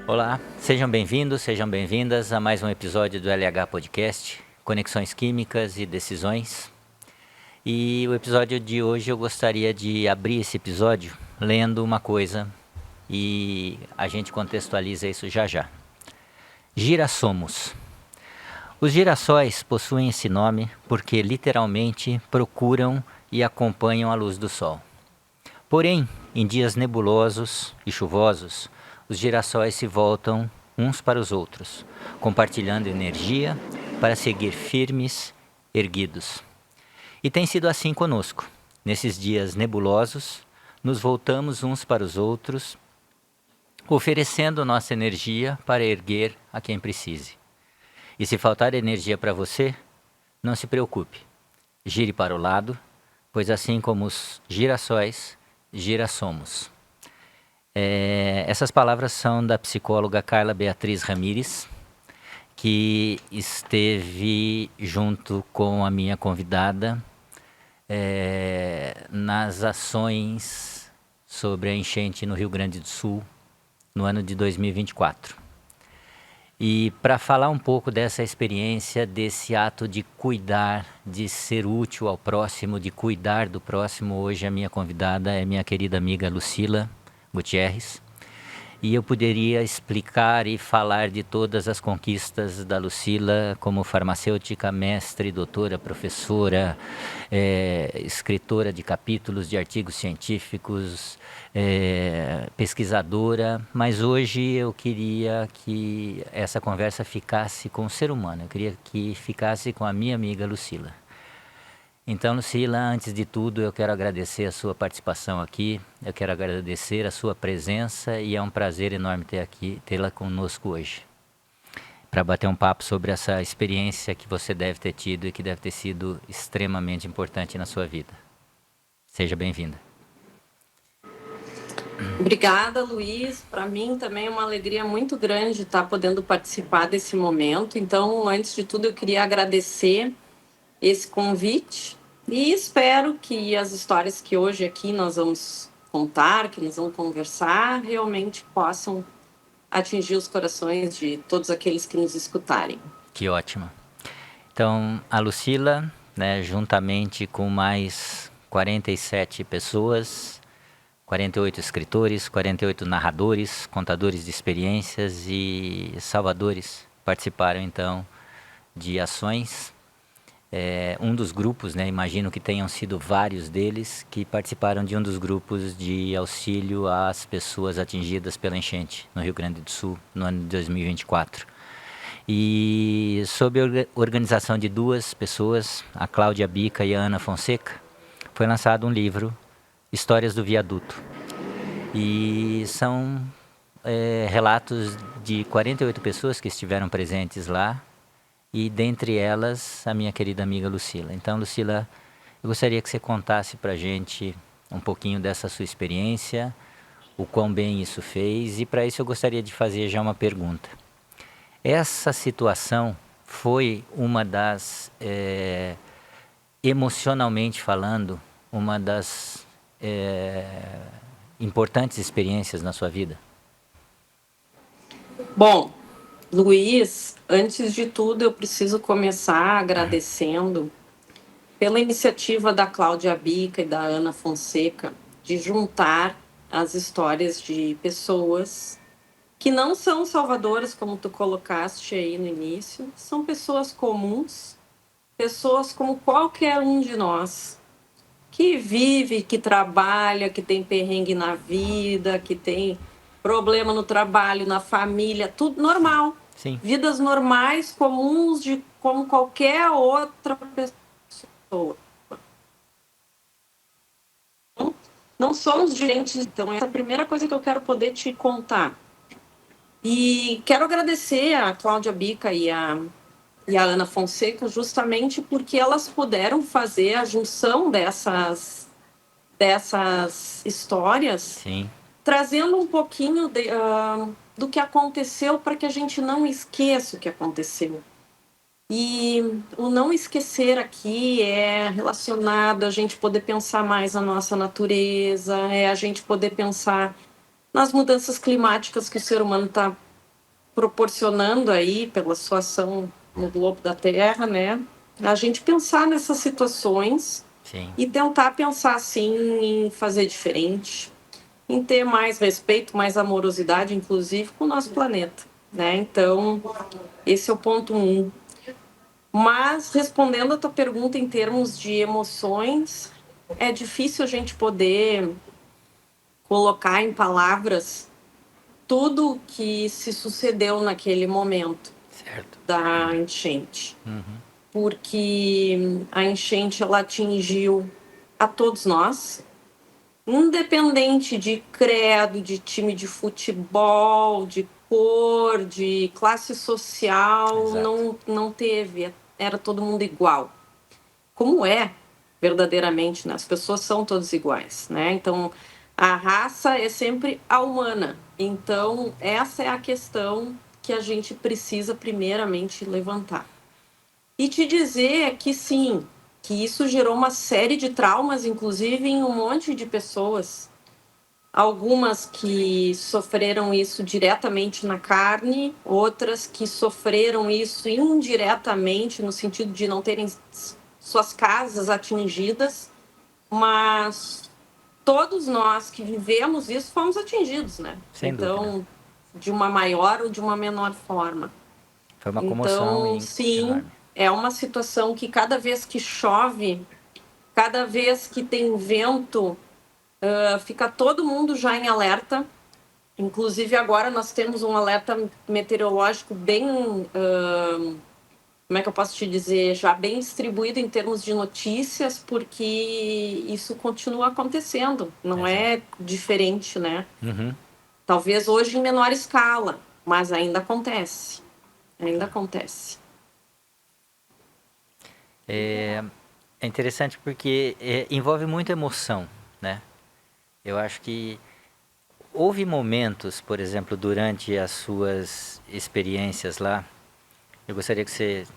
Olá, sejam bem-vindos, sejam bem-vindas a mais um episódio do LH Podcast, Conexões Químicas e Decisões. E o episódio de hoje eu gostaria de abrir esse episódio lendo uma coisa e a gente contextualiza isso já já. Girassomos. Os girassóis possuem esse nome porque literalmente procuram e acompanham a luz do sol. Porém, em dias nebulosos e chuvosos, os girassóis se voltam uns para os outros, compartilhando energia para seguir firmes, erguidos. E tem sido assim conosco. Nesses dias nebulosos, nos voltamos uns para os outros, oferecendo nossa energia para erguer a quem precise. E se faltar energia para você, não se preocupe. Gire para o lado, pois assim como os girassóis, girassomos. Essas palavras são da psicóloga Carla Beatriz Ramires, que esteve junto com a minha convidada nas ações sobre a enchente no Rio Grande do Sul, no ano de 2024. E para falar um pouco dessa experiência, desse ato de cuidar, de ser útil ao próximo, de cuidar do próximo, hoje a minha convidada é minha querida amiga Lucila Gutierrez. E eu poderia explicar e falar de todas as conquistas da Lucila como farmacêutica, mestre, doutora, professora, escritora de capítulos de artigos científicos, pesquisadora, mas hoje eu queria que essa conversa ficasse com o ser humano, eu queria que ficasse com a minha amiga Lucila. Então, Lucila, antes de tudo, eu quero agradecer a sua participação aqui, eu quero agradecer a sua presença e é um prazer enorme tê-la conosco hoje, para bater um papo sobre essa experiência que você deve ter tido e que deve ter sido extremamente importante na sua vida. Seja bem-vinda. Obrigada, Luiz. Para mim também é uma alegria muito grande estar podendo participar desse momento. Então, antes de tudo, eu queria agradecer esse convite e espero que as histórias que hoje aqui nós vamos contar, que nós vamos conversar, realmente possam atingir os corações de todos aqueles que nos escutarem. Que ótimo. Então, a Lucila, juntamente com mais 47 pessoas, 48 escritores, 48 narradores, contadores de experiências e salvadores participaram então de ações. Um dos grupos, imagino que tenham sido vários deles, que participaram de um dos grupos de auxílio às pessoas atingidas pela enchente no Rio Grande do Sul, no ano de 2024. E sob a organização de duas pessoas, a Cláudia Bica e a Ana Fonseca, foi lançado um livro, Histórias do Viaduto. E são relatos de 48 pessoas que estiveram presentes lá, e dentre elas a minha querida amiga Lucila. Então, Lucila, eu gostaria que você contasse para a gente um pouquinho dessa sua experiência, o quão bem isso fez, e para isso eu gostaria de fazer já uma pergunta. Essa situação foi uma das, emocionalmente falando, uma das importantes experiências na sua vida? Bom, Luiz, antes de tudo, eu preciso começar agradecendo pela iniciativa da Cláudia Bica e da Ana Fonseca de juntar as histórias de pessoas que não são salvadoras, como tu colocaste aí no início, são pessoas comuns, pessoas como qualquer um de nós, que vive, que trabalha, que tem perrengue na vida, que tem problema no trabalho, na família, tudo normal. Sim. Vidas normais, comuns, como qualquer outra pessoa. Não somos diferentes, então, essa é a primeira coisa que eu quero poder te contar. E quero agradecer a Cláudia Bica e a Ana Fonseca justamente porque elas puderam fazer a junção dessas histórias, Sim. Trazendo um pouquinho do que aconteceu para que a gente não esqueça o que aconteceu. E o não esquecer aqui é relacionado a gente poder pensar mais na nossa natureza, é a gente poder pensar nas mudanças climáticas que o ser humano está proporcionando aí pela sua ação no globo da Terra, né? A gente pensar nessas situações. Sim. E tentar pensar assim em fazer diferente, em ter mais respeito, mais amorosidade, inclusive com o nosso planeta, né? Então, esse é o ponto 1. Mas respondendo a tua pergunta em termos de emoções, é difícil a gente poder colocar em palavras tudo que se sucedeu naquele momento Certo. da enchente. Porque a enchente ela atingiu a todos nós, independente de credo, de time de futebol, de cor, de classe social, não teve, era todo mundo igual. Como é verdadeiramente, né? As pessoas são todas iguais, né? Então, a raça é sempre a humana. Então, essa é a questão que a gente precisa primeiramente levantar. E te dizer que sim, que isso gerou uma série de traumas, inclusive em um monte de pessoas. Algumas que sofreram isso diretamente na carne, outras que sofreram isso indiretamente, no sentido de não terem suas casas atingidas, mas todos nós que vivemos isso fomos atingidos, né? Sem então, dúvida. de uma maior ou de uma menor forma. Foi uma comoção Então, sim, enorme. é uma situação que cada vez que chove, cada vez que tem vento, fica todo mundo já em alerta. Inclusive, agora nós temos um alerta meteorológico bem, como é que eu posso te dizer, já bem distribuído em termos de notícias, porque isso continua acontecendo, não é diferente, né? Talvez hoje em menor escala, mas ainda acontece. Ainda acontece. É interessante porque envolve muita emoção, né? Eu acho que houve momentos, por exemplo, durante as suas experiências lá, eu gostaria que você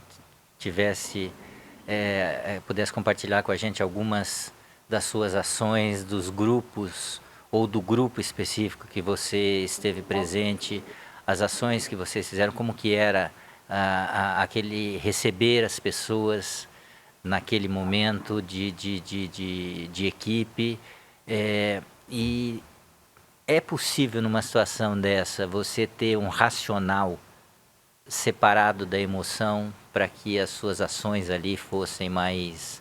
pudesse compartilhar com a gente algumas das suas ações, dos grupos ou do grupo específico que você esteve presente, as ações que vocês fizeram, como que era aquele receber as pessoas naquele momento de equipe. E é possível numa situação dessa você ter um racional separado da emoção para que as suas ações ali fossem mais,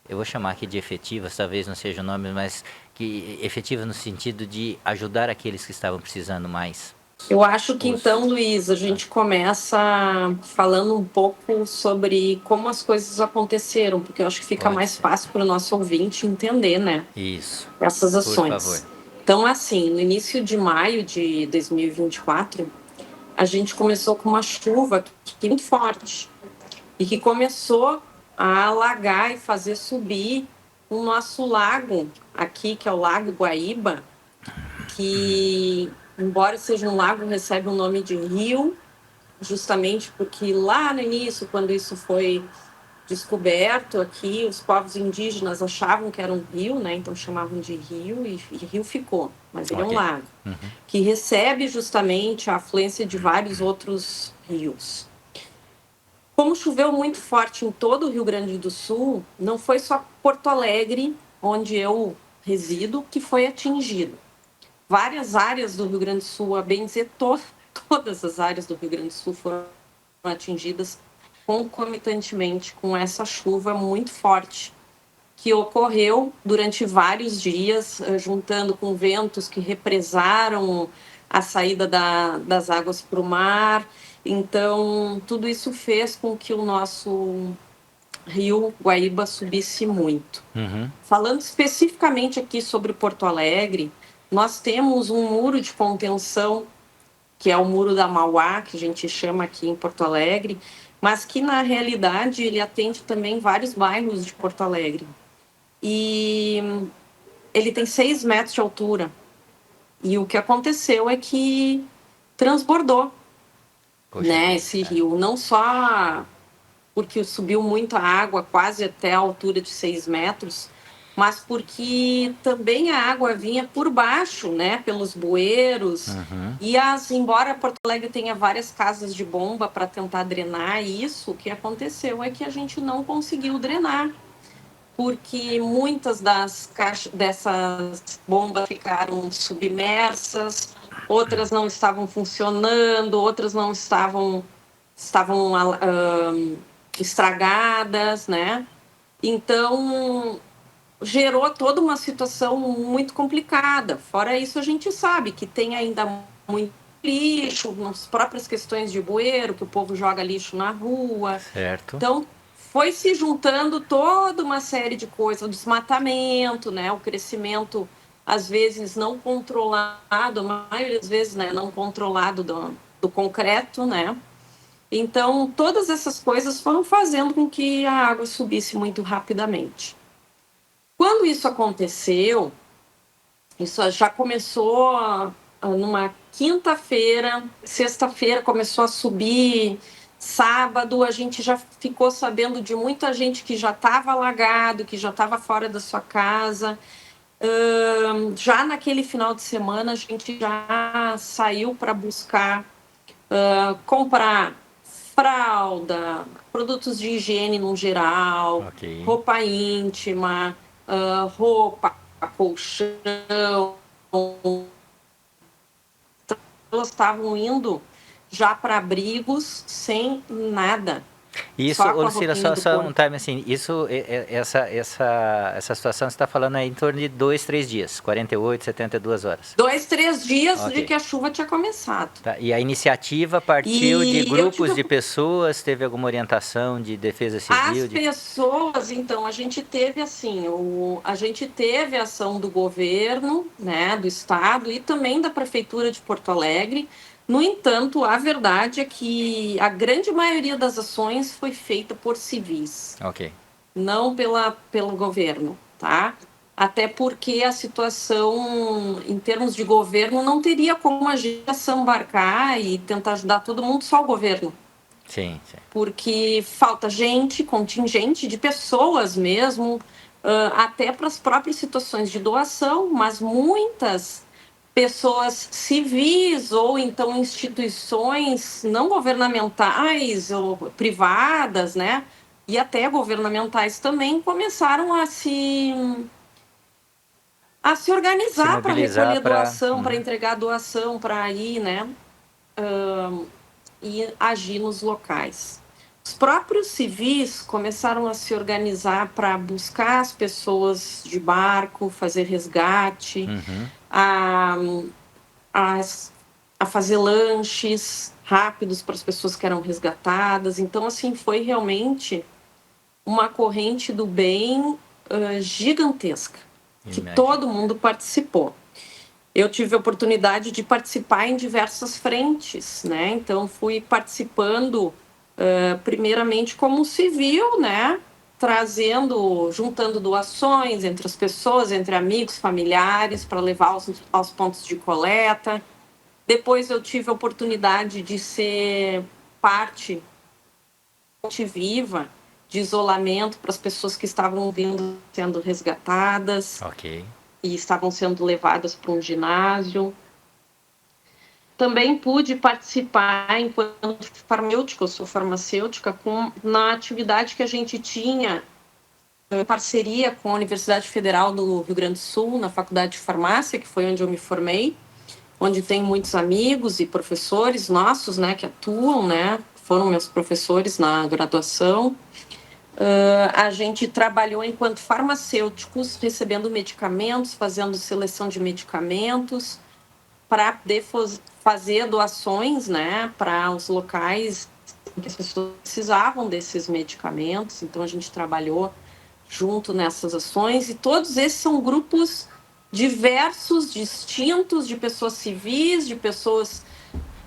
eu vou chamar aqui de efetivas, talvez não seja o nome, mas que efetivas no sentido de ajudar aqueles que estavam precisando mais? Eu acho que então, Luiz, a gente começa falando um pouco sobre como as coisas aconteceram, porque eu acho que fica mais fácil para o nosso ouvinte entender, né? Isso. Essas ações. Por favor. Então, assim, no início de maio de 2024, a gente começou com uma chuva muito forte e que começou a alagar e fazer subir o nosso lago aqui, que é o Lago Guaíba, que, embora seja um lago, recebe o nome de rio, justamente porque lá no início, quando isso foi descoberto aqui, os povos indígenas achavam que era um rio, né? Então chamavam de rio e rio ficou, mas ele é um lago que recebe justamente a afluência de vários outros rios. Como choveu muito forte em todo o Rio Grande do Sul, não foi só Porto Alegre, onde eu resido, que foi atingido. Várias áreas do Rio Grande do Sul, a bem dizer, todas as áreas do Rio Grande do Sul foram atingidas concomitantemente com essa chuva muito forte que ocorreu durante vários dias, juntando com ventos que represaram a saída das águas para o mar. Então, tudo isso fez com que o nosso rio Guaíba subisse muito. Falando especificamente aqui sobre Porto Alegre, nós temos um muro de contenção, que é o Muro da Mauá, que a gente chama aqui em Porto Alegre, mas que, na realidade, ele atende também vários bairros de Porto Alegre. E ele tem 6 metros de altura. E o que aconteceu é que transbordou, né, esse rio. Não só porque subiu muito a água, quase até a altura de 6 metros, mas porque também a água vinha por baixo, né, pelos bueiros. Uhum. E embora Porto Alegre tenha várias casas de bomba para tentar drenar isso, o que aconteceu é que a gente não conseguiu drenar, porque muitas dessas bombas ficaram submersas, outras não estavam funcionando, outras não estavam estragadas, né? Então gerou toda uma situação muito complicada. Fora isso, a gente sabe que tem ainda muito lixo, nas próprias questões de bueiro, que o povo joga lixo na rua. Certo. Então, foi se juntando toda uma série de coisas, o desmatamento, né, o crescimento, às vezes não controlado, a maioria das vezes, né, não controlado do concreto, né. Então, todas essas coisas foram fazendo com que a água subisse muito rapidamente. Quando isso aconteceu, isso já começou numa quinta-feira, sexta-feira começou a subir, sábado a gente já ficou sabendo de muita gente que já estava alagado, que já estava fora da sua casa. Já naquele final de semana a gente já saiu para buscar comprar fralda, produtos de higiene no geral, Ok. roupa íntima, roupa, colchão. Elas estavam indo já para abrigos sem nada, Isso, só ô com a Lucila, roupinha do só um corpo. time assim, isso, essa situação você está falando aí em torno de 2, 3 dias, 48, 72 horas. 2, 3 dias de Ok. que a chuva tinha começado. Tá. E a iniciativa partiu de E eu tive grupos de pessoas, teve alguma orientação de defesa as civil? pessoas, então, a gente teve assim, a gente teve a ação do governo, né, do estado e também da prefeitura de Porto Alegre. No entanto, a verdade é que a grande maioria das ações foi feita por civis, Ok. não pelo governo, tá? Até porque a situação, em termos de governo, não teria como a gente embarcar e tentar ajudar todo mundo, só o governo, Sim, sim. porque falta gente, contingente de pessoas mesmo, até para as próprias situações de doação, mas muitas pessoas civis ou então instituições não governamentais ou privadas, né? E até governamentais também começaram a se Se organizar para mobilizar recolher para. doação, para entregar doação, para ir, né? E agir nos locais. Os próprios civis começaram a se organizar para buscar as pessoas de barco, fazer resgate, a, a, a fazer lanches rápidos para as pessoas que eram resgatadas. Então, assim, foi realmente uma corrente do bem gigantesca, que Imagina. todo mundo participou. Eu tive a oportunidade de participar em diversas frentes, né? Então fui participando primeiramente como civil, né? Juntando doações entre as pessoas, entre amigos, familiares, para levar aos pontos de coleta. Depois eu tive a oportunidade de ser parte viva de isolamento para as pessoas que estavam vindo sendo resgatadas Ok. e estavam sendo levadas para um ginásio. Também pude participar enquanto farmacêutica, eu sou farmacêutica, na atividade que a gente tinha em parceria com a Universidade Federal do Rio Grande do Sul, na Faculdade de Farmácia, que foi onde eu me formei, onde tem muitos amigos e professores nossos, né, que atuam, né, foram meus professores na graduação. A gente trabalhou enquanto farmacêuticos, recebendo medicamentos, fazendo seleção de medicamentos, para poder fazer doações, né, para os locais em que as pessoas precisavam desses medicamentos. Então a gente trabalhou junto nessas ações e todos esses são grupos diversos, distintos, de pessoas civis, de pessoas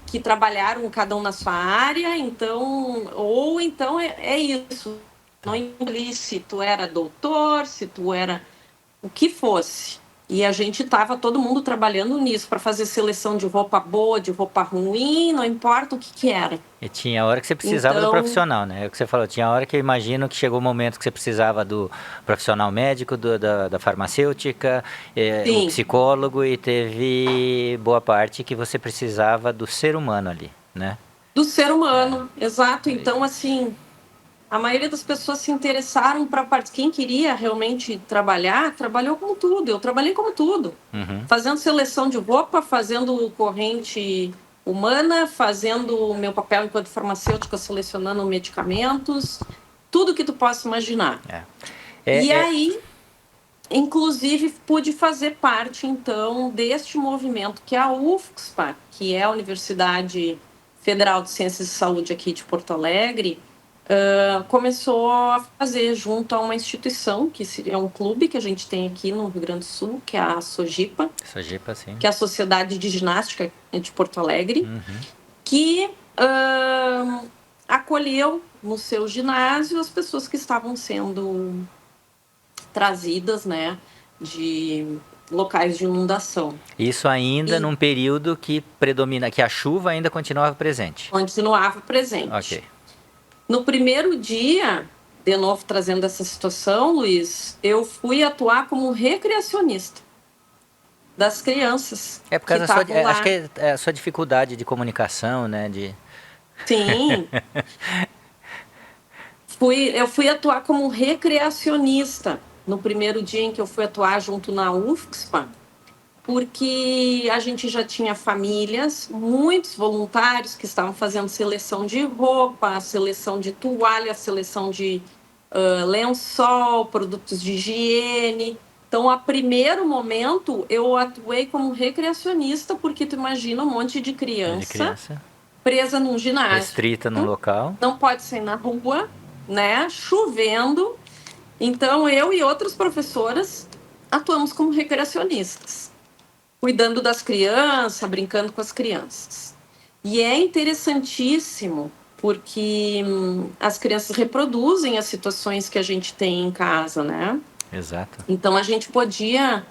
que trabalharam cada um na sua área. Então, ou então é isso. Não Tá. entendi se tu era doutor, se tu era o que fosse. E a gente estava todo mundo trabalhando nisso para fazer seleção de roupa boa, de roupa ruim, não importa o que que era. E tinha a hora que você precisava do Então, profissional, né? É o que você falou, tinha a hora que eu imagino que chegou o momento que você precisava do profissional médico, da farmacêutica, o sim, psicólogo, e teve boa parte que você precisava do ser humano ali, né? do ser humano, exato. Então, assim, a maioria das pessoas se interessaram para a parte. Quem queria realmente trabalhar, trabalhou como tudo. Eu trabalhei como tudo. Uhum. Fazendo seleção de roupa, fazendo corrente humana, fazendo o meu papel enquanto farmacêutica, selecionando medicamentos, tudo que tu possa imaginar. É. E É, é, aí, inclusive, pude fazer parte, então, deste movimento que é a UFSPA, que é a Universidade Federal de Ciências de Saúde aqui de Porto Alegre, começou a fazer junto a uma instituição, que é um clube que a gente tem aqui no Rio Grande do Sul, que é a SOGIPA, Sojipa, sim. que é a Sociedade de Ginástica de Porto Alegre, Uhum. que acolheu no seu ginásio as pessoas que estavam sendo trazidas, né, de locais de inundação. Isso ainda E num período que predomina, que a chuva ainda continuava presente. continuava presente. Ok. No primeiro dia, de novo trazendo essa situação, Luiz, eu fui atuar como recreacionista das crianças É por que causa da sua, estavam acho que lá. é a sua dificuldade de comunicação, né? Sim, eu fui atuar como recreacionista no primeiro dia em que eu fui atuar junto na UFSPA, porque a gente já tinha famílias, muitos voluntários que estavam fazendo seleção de roupa, seleção de toalha, seleção de lençol, produtos de higiene. Então, a primeiro momento, eu atuei como recreacionista, porque tu imagina um monte de De criança criança, presa num ginásio, restrita num local. não pode sair na rua, né? Chovendo. Então, eu e outras professoras atuamos como recreacionistas, cuidando das crianças, brincando com as crianças. E é interessantíssimo porque as crianças reproduzem as situações que a gente tem em casa, né? Exato. Então a gente podia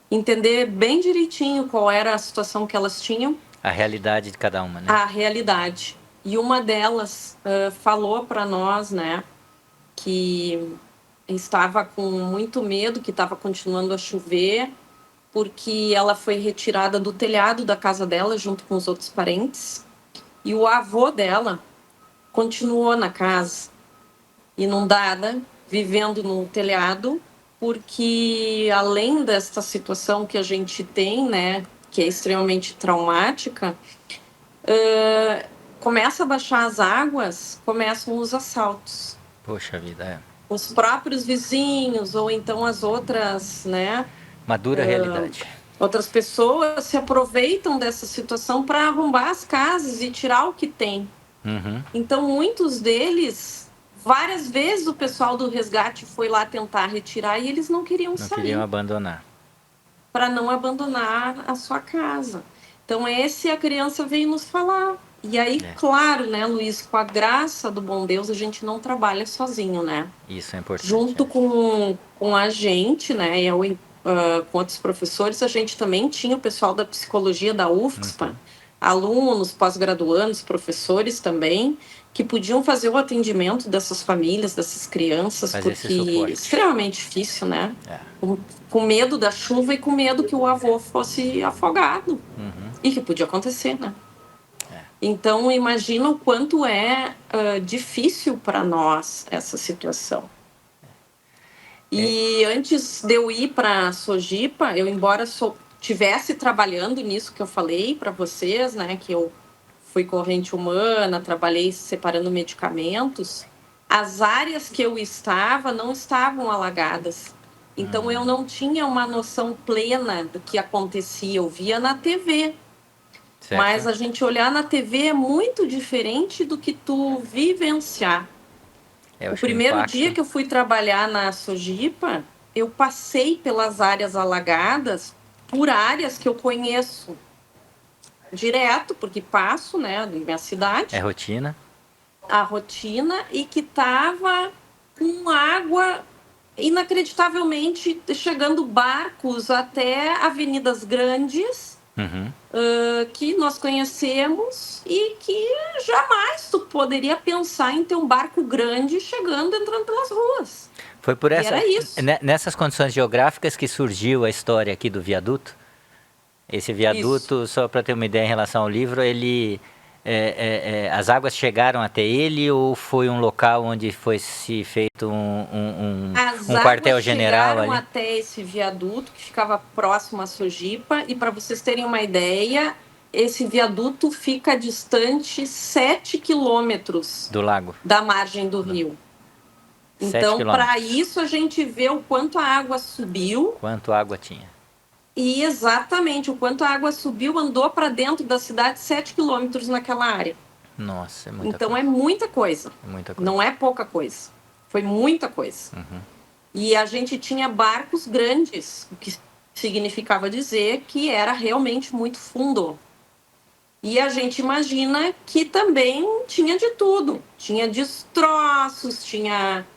entender bem direitinho qual era a situação que elas tinham, A realidade de cada uma, né? a realidade. E uma delas falou para nós, né, que estava com muito medo, que estava continuando a chover, porque ela foi retirada do telhado da casa dela junto com os outros parentes. E o avô dela continuou na casa, inundada, vivendo no telhado, porque além desta situação que a gente tem, né, que é extremamente traumática, começa a baixar as águas, começam os assaltos. Poxa vida, é. Os próprios vizinhos ou então as outras, né, Uma dura realidade. outras pessoas se aproveitam dessa situação para arrombar as casas e tirar o que tem. Uhum. Então, muitos deles, várias vezes o pessoal do resgate foi lá tentar retirar e eles não queriam Não queriam sair abandonar. para não abandonar a sua casa. Então, esse a criança veio nos falar. E aí, É. claro, né, Luiz, com a graça do bom Deus, a gente não trabalha sozinho, né? Isso é importante. Junto com a gente, né, eu, com outros professores, a gente também tinha o pessoal da psicologia da UFSPA, alunos, pós-graduandos, professores também, que podiam fazer o atendimento dessas famílias, dessas crianças, Fazer esse porque suporte. é extremamente difícil, né? É. Com medo da chuva e com medo que o avô fosse afogado. E que podia acontecer, né? Então, imagina o quanto é difícil para nós essa situação. E antes de eu ir para a Sojipa, eu, embora tivesse trabalhando nisso que eu falei para vocês, né, que eu fui corrente humana, trabalhei separando medicamentos, as áreas que eu estava não estavam alagadas. Então eu não tinha uma noção plena do que acontecia. Eu via na TV, Certo? mas a gente olhar na TV é muito diferente do que tu vivenciar. Eu O acho que primeiro dia que eu fui trabalhar na Sojipa, eu passei pelas áreas alagadas por áreas que eu conheço direto, porque passo, né, na minha é cidade, rotina. a rotina, e que tava com água inacreditavelmente chegando barcos até avenidas grandes, Uhum. que nós conhecemos e que jamais tu poderia pensar em ter um barco grande chegando, entrando pelas ruas. Foi por E era isso. nessas condições geográficas que surgiu a história aqui do viaduto. Esse Isso. viaduto, só para ter uma ideia em relação ao livro, as águas chegaram até ele ou foi um local onde foi se feito As um águas quartel-general chegaram ali? até esse viaduto que ficava próximo a Sojipa, e para vocês terem uma ideia, esse viaduto fica distante 7 quilômetros Do lago? da margem do rio. 7 Então, para quilômetros. isso, a gente vê o quanto a água subiu Quanto água tinha? e exatamente o quanto a água subiu, andou para dentro da cidade 7 quilômetros naquela área. Nossa, é muita Então, coisa. é muita coisa. É muita coisa. Não é pouca coisa. Foi muita coisa. Uhum. E a gente tinha barcos grandes, o que significava dizer que era realmente muito fundo. E a gente imagina que também tinha de tudo. Tinha destroços, tinha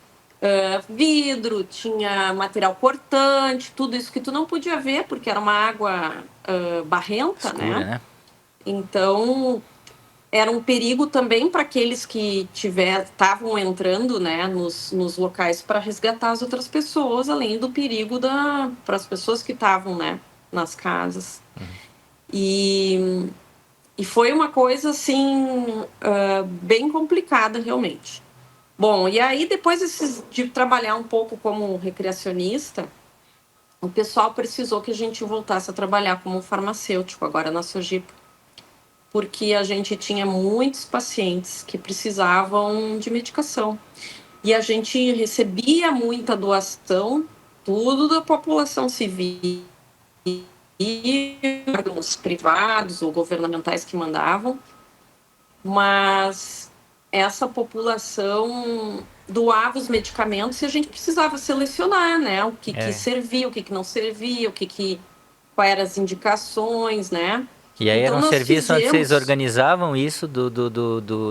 vidro, tinha material cortante, tudo isso que tu não podia ver, porque era uma água barrenta, Escura, né? né? Então, era um perigo também para aqueles que estavam entrando, né, nos locais para resgatar as outras pessoas, além do perigo para as pessoas que estavam, né, nas casas. E, e foi uma coisa assim bem complicada realmente. Bom, e aí depois de trabalhar um pouco como recreacionista, o pessoal precisou que a gente voltasse a trabalhar como farmacêutico agora na Sojipa, porque a gente tinha muitos pacientes que precisavam de medicação. E a gente recebia muita doação, tudo da população civil, órgãos privados ou governamentais que mandavam, mas essa população doava os medicamentos e a gente precisava selecionar, né, o que servia, o que não servia, quais eram as indicações, né? E aí era Então um nós serviço onde vocês fizemos, organizavam isso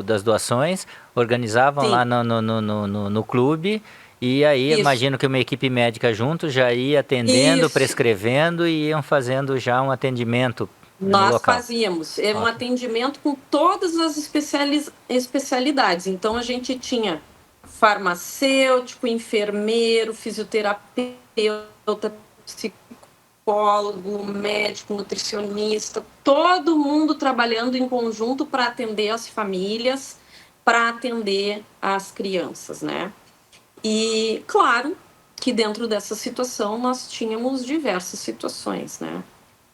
das doações, organizavam lá sim, no clube, e aí isso, imagino que uma equipe médica junto já ia atendendo, isso. prescrevendo e iam fazendo já um atendimento no Nós local. fazíamos um Ok. atendimento com todas as especialidades. Então, a gente tinha farmacêutico, enfermeiro, fisioterapeuta, psicólogo, médico, nutricionista, todo mundo trabalhando em conjunto para atender as famílias, para atender as crianças, né? E, claro, que dentro dessa situação nós tínhamos diversas situações, né?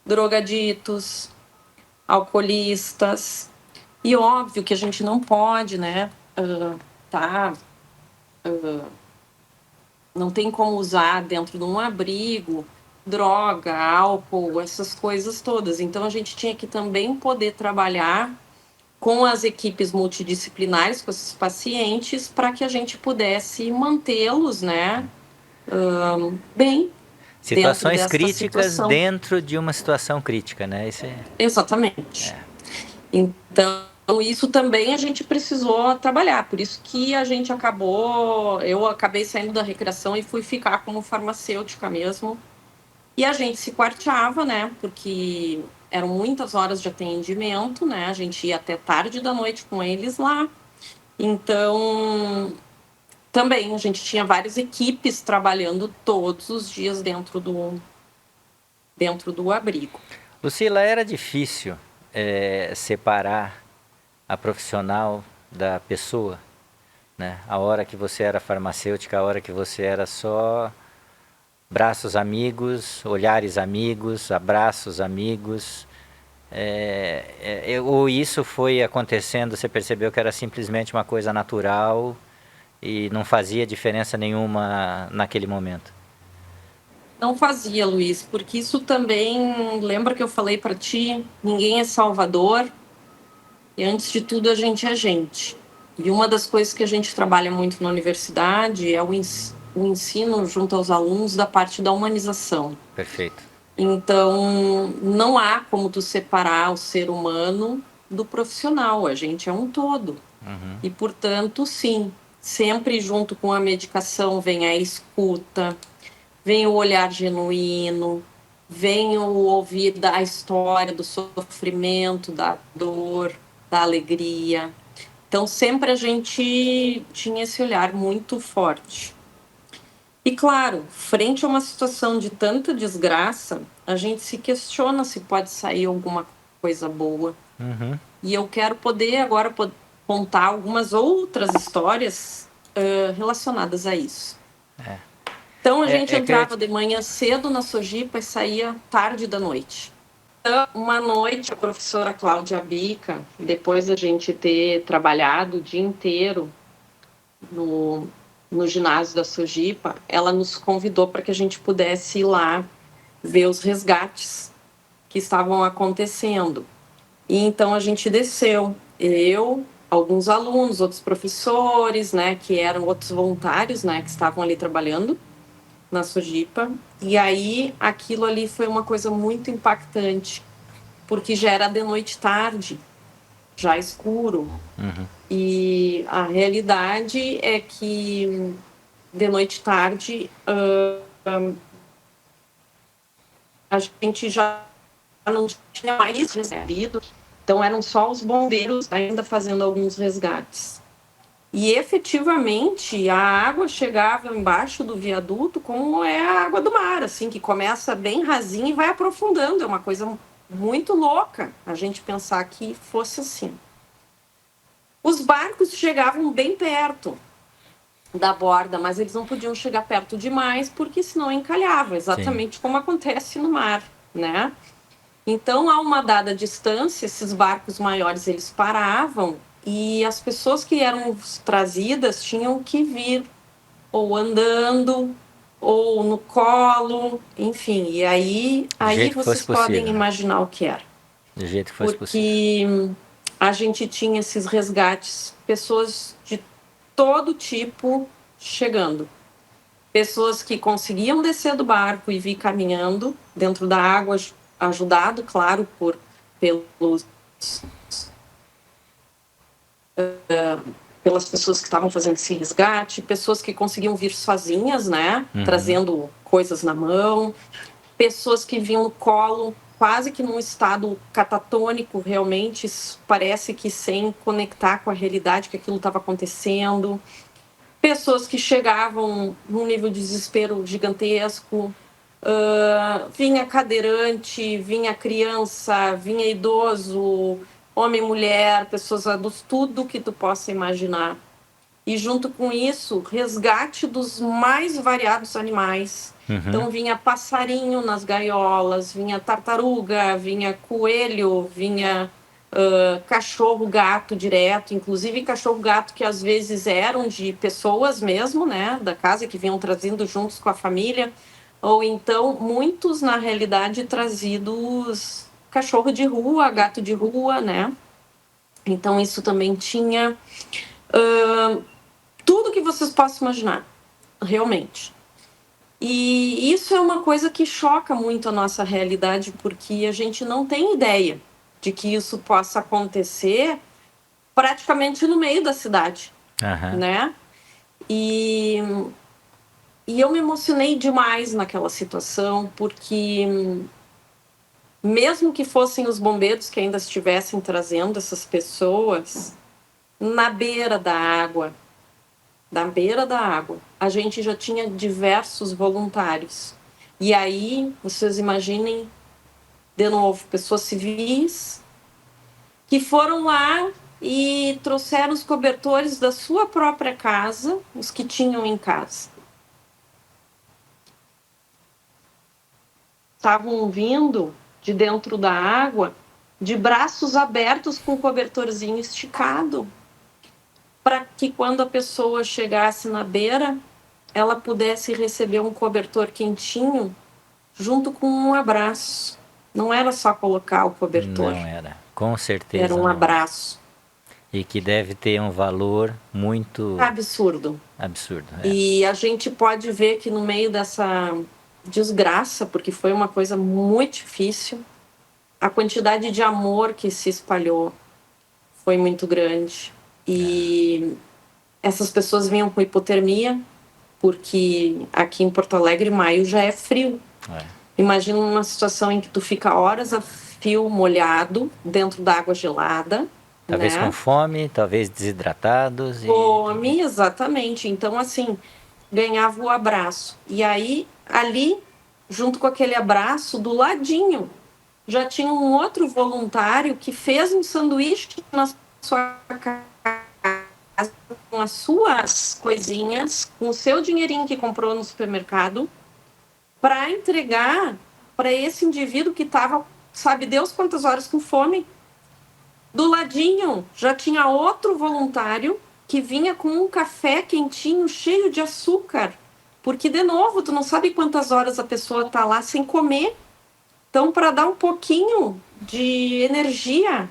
Drogaditos, alcoolistas. E óbvio que a gente não pode, né? Tá, não tem como usar dentro de um abrigo droga, álcool, essas coisas todas. Então a gente tinha que também poder trabalhar com as equipes multidisciplinares, com esses pacientes, para que a gente pudesse mantê-los, né, bem dentro Situações dessa críticas situação. dentro de uma situação crítica, né? Isso é, Exatamente. Então, isso também a gente precisou trabalhar, por isso que eu acabei saindo da recreação e fui ficar como farmacêutica mesmo. E a gente se quarteava, né? Porque eram muitas horas de atendimento, né? A gente ia até tarde da noite com eles lá. Então, também a gente tinha várias equipes trabalhando todos os dias dentro do abrigo. Lucila, era difícil separar a profissional da pessoa, né? A hora que você era farmacêutica, a hora que você era só braços amigos, olhares amigos, abraços amigos. Ou isso foi acontecendo, você percebeu que era simplesmente uma coisa natural e não fazia diferença nenhuma naquele momento? Não fazia, Luiz, porque isso também, lembra que eu falei para ti, ninguém é salvador e antes de tudo a gente é gente. E uma das coisas que a gente trabalha muito na universidade é o ensino junto aos alunos da parte da humanização. Perfeito. Então, não há como tu separar o ser humano do profissional, a gente é um todo. Uhum. E, portanto, sim, sempre junto com a medicação vem a escuta, vem o olhar genuíno, vem o ouvir da história, do sofrimento, da dor, da alegria. Então, sempre a gente tinha esse olhar muito forte. E, claro, frente a uma situação de tanta desgraça, a gente se questiona se pode sair alguma coisa boa. Uhum. E eu quero poder agora contar algumas outras histórias relacionadas a isso. Então, a gente entrava de manhã cedo na Sojipa e saía tarde da noite. Então, uma noite, a professora Cláudia Bica, depois da gente ter trabalhado o dia inteiro no ginásio da Sojipa, ela nos convidou para que a gente pudesse ir lá ver os resgates que estavam acontecendo. E então a gente desceu, eu, alguns alunos, outros professores, né, que eram outros voluntários, né, que estavam ali trabalhando na Sojipa. E aí aquilo ali foi uma coisa muito impactante, porque já era de noite tarde, já escuro. Uhum. E a realidade é que de noite tarde a gente já não tinha mais recebido, então eram só os bombeiros ainda fazendo alguns resgates. E efetivamente a água chegava embaixo do viaduto como é a água do mar, assim, que começa bem rasinha e vai aprofundando. É uma coisa muito louca a gente pensar que fosse assim. Os barcos chegavam bem perto da borda, mas eles não podiam chegar perto demais, porque senão encalhava, exatamente Sim. Como acontece no mar, né? Então, a uma dada distância, esses barcos maiores, eles paravam e as pessoas que eram trazidas tinham que vir ou andando ou no colo, enfim. E aí vocês podem imaginar o que era. Do jeito que fosse possível. Porque a gente tinha esses resgates, pessoas de todo tipo chegando. Pessoas que conseguiam descer do barco e vir caminhando dentro da água, ajudado, claro, pelas pessoas que estavam fazendo esse resgate, pessoas que conseguiam vir sozinhas, né, trazendo coisas na mão, pessoas que vinham no colo, quase que num estado catatônico, realmente, parece que sem conectar com a realidade que aquilo estava acontecendo. Pessoas que chegavam num nível de desespero gigantesco, vinha cadeirante, vinha criança, vinha idoso, homem, mulher, pessoas adultas, tudo que tu possa imaginar. E junto com isso, resgate dos mais variados animais. Então vinha passarinho nas gaiolas, vinha tartaruga, vinha coelho, vinha cachorro, gato direto, inclusive cachorro, gato que às vezes eram de pessoas mesmo, né, da casa, que vinham trazendo juntos com a família, ou então muitos na realidade trazidos cachorro de rua, gato de rua, né. Então isso também tinha tudo que vocês possam imaginar, realmente. E isso é uma coisa que choca muito a nossa realidade, porque a gente não tem ideia de que isso possa acontecer praticamente no meio da cidade, né? E eu me emocionei demais naquela situação, porque mesmo que fossem os bombeiros que ainda estivessem trazendo essas pessoas, na beira da água, a gente já tinha diversos voluntários. E aí, vocês imaginem, de novo, pessoas civis que foram lá e trouxeram os cobertores da sua própria casa, os que tinham em casa. Estavam vindo de dentro da água, de braços abertos com o cobertorzinho esticado, para que quando a pessoa chegasse na beira, ela pudesse receber um cobertor quentinho junto com um abraço. Não era só colocar o cobertor. Não era, com certeza. Era um abraço. E que deve ter um valor muito... absurdo. Absurdo, E a gente pode ver que no meio dessa desgraça, porque foi uma coisa muito difícil, a quantidade de amor que se espalhou foi muito grande. E essas pessoas vinham com hipotermia, porque aqui em Porto Alegre, maio já é frio. Imagina uma situação em que tu fica horas a fio molhado dentro da água gelada. Talvez né? com fome, talvez desidratados. Fome, exatamente. Então, assim, ganhava o abraço. E aí, ali, junto com aquele abraço, do ladinho, já tinha um outro voluntário que fez um sanduíche na sua casa, com as suas coisinhas, com o seu dinheirinho que comprou no supermercado, para entregar para esse indivíduo que estava, sabe Deus quantas horas com fome. Do ladinho já tinha outro voluntário que vinha com um café quentinho, cheio de açúcar. Porque, de novo, tu não sabe quantas horas a pessoa está lá sem comer. Então, para dar um pouquinho de energia,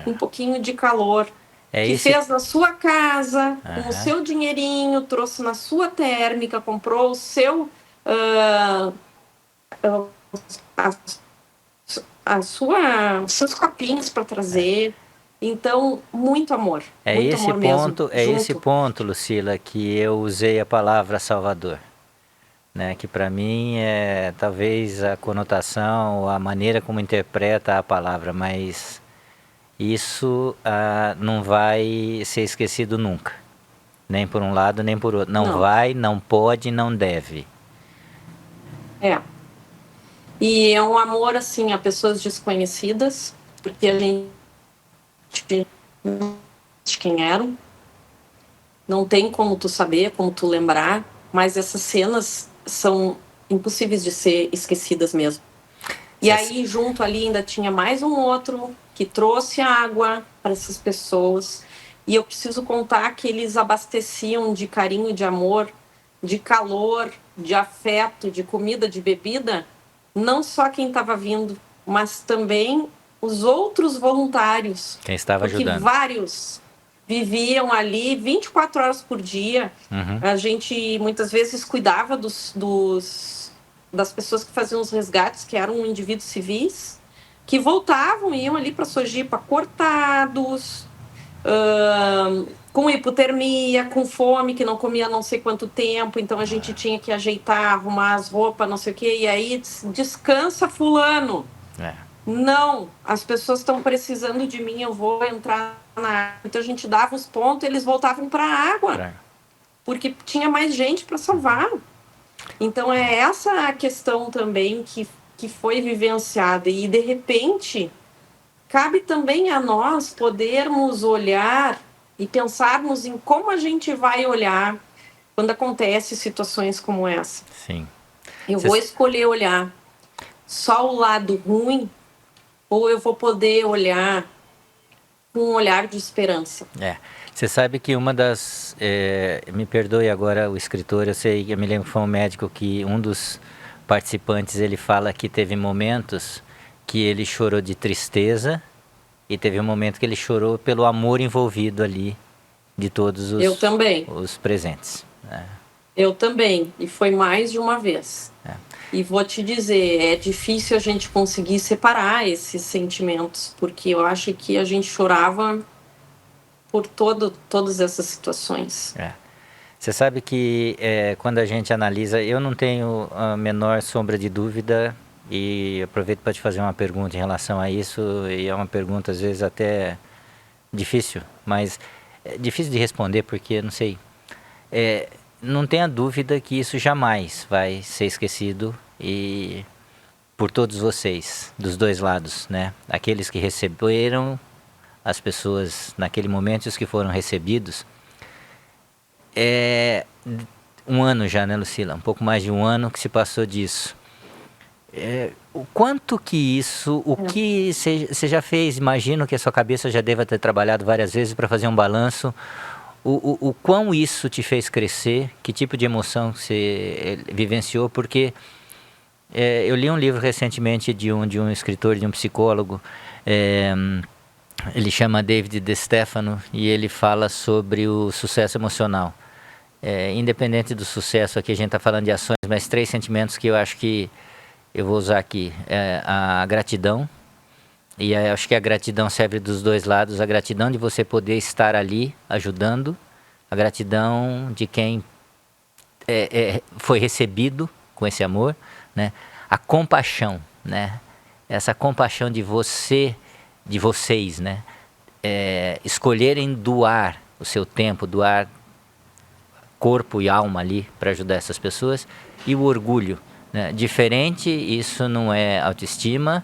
um pouquinho de calor, fez na sua casa, com o seu dinheirinho, trouxe na sua térmica, comprou o seu... seus copinhos para trazer. Então, muito amor. Muito esse amor ponto, mesmo. Esse ponto, Lucila, que eu usei a palavra Salvador. Né, que para mim é talvez a conotação, a maneira como interpreta a palavra, mas isso não vai ser esquecido nunca. Nem por um lado, nem por outro. Não vai, não pode, não deve. E é um amor, assim, a pessoas desconhecidas, porque a gente não sabe quem eram. Não tem como tu saber, como tu lembrar, mas essas cenas são impossíveis de ser esquecidas mesmo. E aí, junto ali, ainda tinha mais um outro que trouxe água para essas pessoas. E eu preciso contar que eles abasteciam de carinho, de amor, de calor, de afeto, de comida, de bebida, não só quem estava vindo, mas também os outros voluntários. Quem estava ajudando. Porque vários viviam ali 24 horas por dia. A gente muitas vezes cuidava das pessoas que faziam os resgates, que eram indivíduos civis, que voltavam e iam ali para Sojipa cortados, com hipotermia, com fome, que não comia não sei quanto tempo, então a gente tinha que ajeitar, arrumar as roupas, não sei o quê, e aí descansa fulano. Não, as pessoas estão precisando de mim, eu vou entrar na água. Então a gente dava os pontos, eles voltavam para a água, porque tinha mais gente para salvar. Então é essa a questão também que foi vivenciada. E de repente, cabe também a nós podermos olhar e pensarmos em como a gente vai olhar quando acontecem situações como essa. Sim. Eu vou escolher olhar só o lado ruim, ou eu vou poder olhar com um olhar de esperança. Você sabe que uma das... me perdoe agora o escritor, eu me lembro que foi um médico que um dos participantes, ele fala que teve momentos que ele chorou de tristeza e teve um momento que ele chorou pelo amor envolvido ali de todos os presentes. Eu também, e foi mais de uma vez. E vou te dizer, é difícil a gente conseguir separar esses sentimentos, porque eu acho que a gente chorava por todas essas situações. Você sabe que quando a gente analisa, eu não tenho a menor sombra de dúvida, e aproveito para te fazer uma pergunta em relação a isso, e é uma pergunta às vezes até difícil, mas é difícil de responder porque, não sei, não tenha dúvida que isso jamais vai ser esquecido e por todos vocês, dos dois lados, né? Aqueles que receberam as pessoas naquele momento e os que foram recebidos. Um ano já, né, Lucila? Um pouco mais de um ano que se passou disso. O quanto que isso, o que você já fez, imagino que a sua cabeça já deva ter trabalhado várias vezes para fazer um balanço. O quão isso te fez crescer, que tipo de emoção você vivenciou, porque eu li um livro recentemente de um escritor, de um psicólogo, ele chama David DeStefano, e ele fala sobre o sucesso emocional. Independente do sucesso, aqui a gente está falando de ações, mas 3 sentimentos que eu acho que eu vou usar aqui. A gratidão, e acho que a gratidão serve dos dois lados, a gratidão de você poder estar ali ajudando, A gratidão de quem foi recebido com esse amor, né? A compaixão, né? Essa compaixão de vocês, né? Escolherem doar o seu tempo, doar corpo e alma ali para ajudar essas pessoas. E o orgulho, né? Diferente, isso não é autoestima,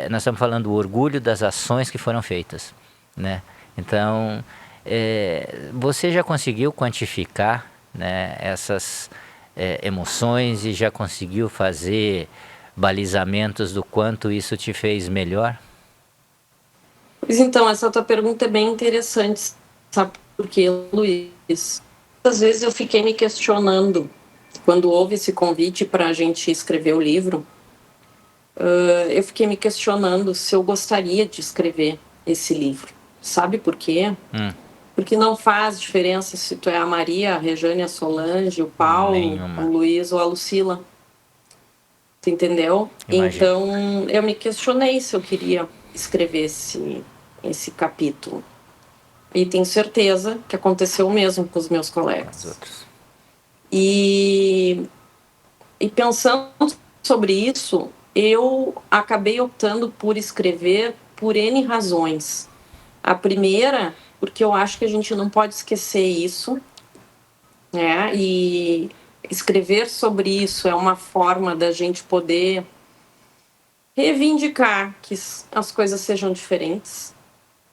nós estamos falando do orgulho das ações que foram feitas, né? Então, você já conseguiu quantificar, né, essas emoções e já conseguiu fazer balizamentos do quanto isso te fez melhor? Pois então, essa tua pergunta é bem interessante, sabe por quê, Luiz? Muitas vezes eu fiquei me questionando, quando houve esse convite para a gente escrever o livro, eu fiquei me questionando se eu gostaria de escrever esse livro. Sabe por quê? Porque não faz diferença se tu é a Maria, a Rejane, a Solange, o Paulo, Nenhuma. o Luiz ou a Lucila. Tu entendeu? Imagino. Então, eu me questionei se eu queria escrever esse capítulo. E tenho certeza que aconteceu o mesmo com os meus Os colegas. outros. E pensando sobre isso, eu acabei optando por escrever por N razões. A primeira, porque eu acho que a gente não pode esquecer isso, né? E escrever sobre isso é uma forma da gente poder reivindicar que as coisas sejam diferentes.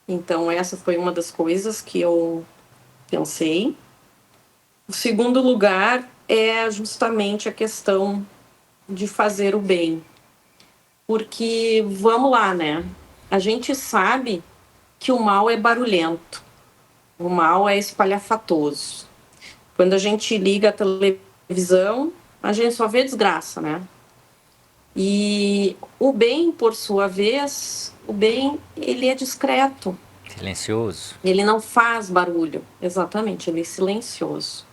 Então, essa foi uma das coisas que eu pensei. O segundo lugar é justamente a questão de fazer o bem. Porque, vamos lá, né? A gente sabe que o mal é barulhento, o mal é espalhafatoso. Quando a gente liga a televisão, a gente só vê desgraça, né? E o bem, por sua vez, o bem, ele é discreto. Silencioso. Ele não faz barulho. Exatamente, ele é silencioso.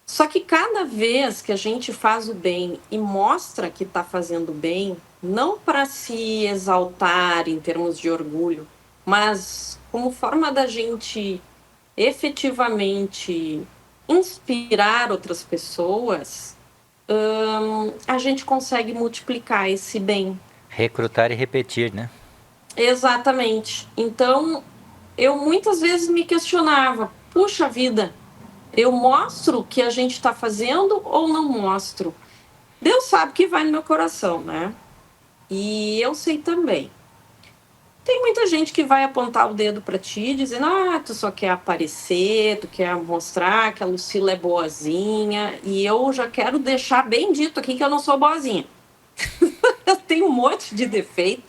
Só que cada vez que a gente faz o bem e mostra que está fazendo bem, não para se exaltar em termos de orgulho, mas como forma da gente efetivamente inspirar outras pessoas, a gente consegue multiplicar esse bem. Recrutar e repetir, né? Exatamente. Então, eu muitas vezes me questionava, puxa vida, eu mostro o que a gente está fazendo ou não mostro? Deus sabe que vai no meu coração, né? E eu sei também. Tem muita gente que vai apontar o dedo para ti, dizendo: ah, tu só quer aparecer, tu quer mostrar que a Lucila é boazinha. E eu já quero deixar bem dito aqui que eu não sou boazinha. Eu tenho um monte de defeito.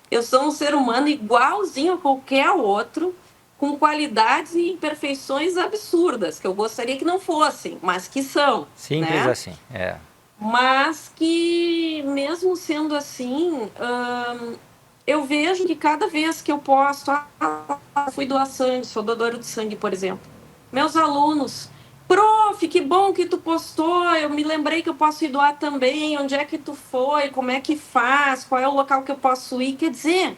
Eu sou um ser humano igualzinho a qualquer outro, com qualidades e imperfeições absurdas, que eu gostaria que não fossem, mas que são. Simples né? assim. Mas que, mesmo sendo assim, eu vejo que cada vez que eu posto, fui doar sangue, sou doadora de sangue, por exemplo. Meus alunos, prof, que bom que tu postou, eu me lembrei que eu posso ir doar também, onde é que tu foi, como é que faz, qual é o local que eu posso ir, quer dizer,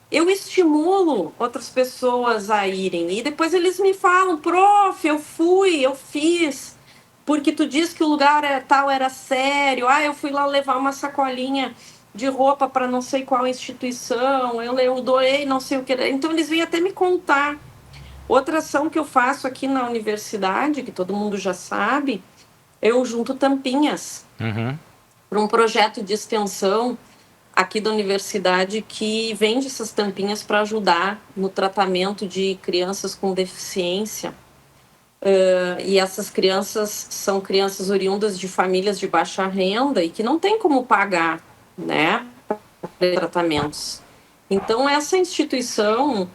eu estimulo outras pessoas a irem, e depois eles me falam, prof, eu fui, eu fiz, porque tu disse que o lugar tal era sério, eu fui lá levar uma sacolinha de roupa para não sei qual instituição, eu doei não sei o que, então eles vêm até me contar. Outra ação que eu faço aqui na universidade, que todo mundo já sabe, eu junto tampinhas para um projeto de extensão aqui da universidade que vende essas tampinhas para ajudar no tratamento de crianças com deficiência. E essas crianças são crianças oriundas de famílias de baixa renda e que não tem como pagar, né, tratamentos. Então, essa instituição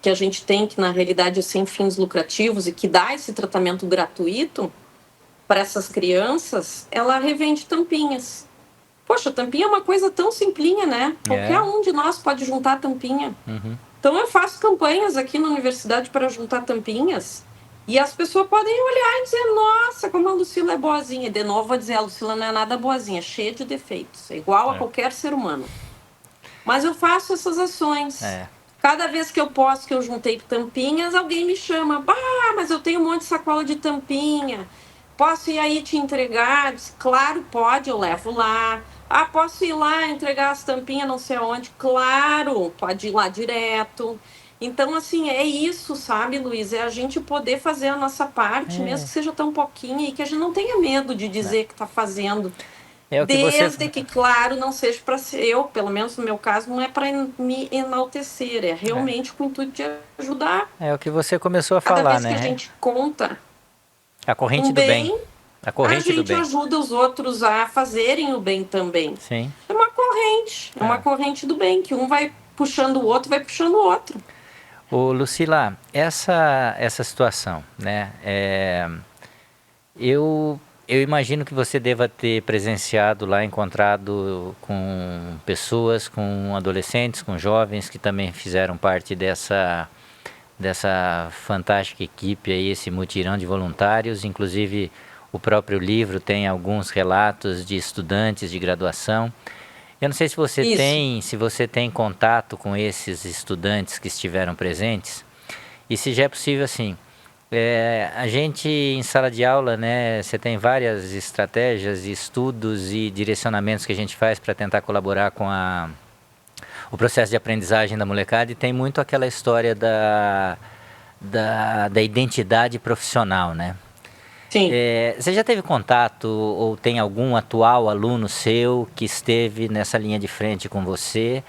que a gente tem, que na realidade é sem fins lucrativos e que dá esse tratamento gratuito para essas crianças, ela revende tampinhas. Poxa, tampinha é uma coisa tão simplinha, né? Qualquer um de nós pode juntar tampinha. Então, eu faço campanhas aqui na universidade para juntar tampinhas e as pessoas podem olhar e dizer, nossa, como a Lucila é boazinha. De novo, vou dizer, a Lucila não é nada boazinha, cheia de defeitos, é igual a qualquer ser humano. Mas eu faço essas ações. Cada vez que eu posto que eu juntei tampinhas, alguém me chama. Bah, mas eu tenho um monte de sacola de tampinha. Posso ir aí te entregar? Claro, pode, eu levo lá. Ah, posso ir lá entregar as tampinhas não sei aonde? Claro, pode ir lá direto. Então, assim, é isso, sabe, Luiz? É a gente poder fazer a nossa parte, mesmo que seja tão pouquinho, e que a gente não tenha medo de dizer que está fazendo. É o que você... Desde que, claro, não seja para ser eu, pelo menos no meu caso, não é para me enaltecer, é realmente com o intuito de ajudar. É o que você começou a Cada falar, vez que a né? gente conta A corrente um do bem. bem, A a corrente do gente bem. ajuda os outros a fazerem o bem também. Sim. É uma corrente do bem, que um vai puxando o outro, vai puxando o outro. Ô, Lucila, essa situação, né? Eu imagino que você deva ter presenciado lá, encontrado com pessoas, com adolescentes, com jovens que também fizeram parte dessa fantástica equipe aí, esse mutirão de voluntários. Inclusive, o próprio livro tem alguns relatos de estudantes de graduação. Eu não sei se você tem contato com esses estudantes que estiveram presentes, e se já é possível, assim, a gente em sala de aula, né, você tem várias estratégias, estudos e direcionamentos que a gente faz para tentar colaborar com o processo de aprendizagem da molecada, e tem muito aquela história da identidade profissional, né? Sim. Você já teve contato ou tem algum atual aluno seu que esteve nessa linha de frente com você?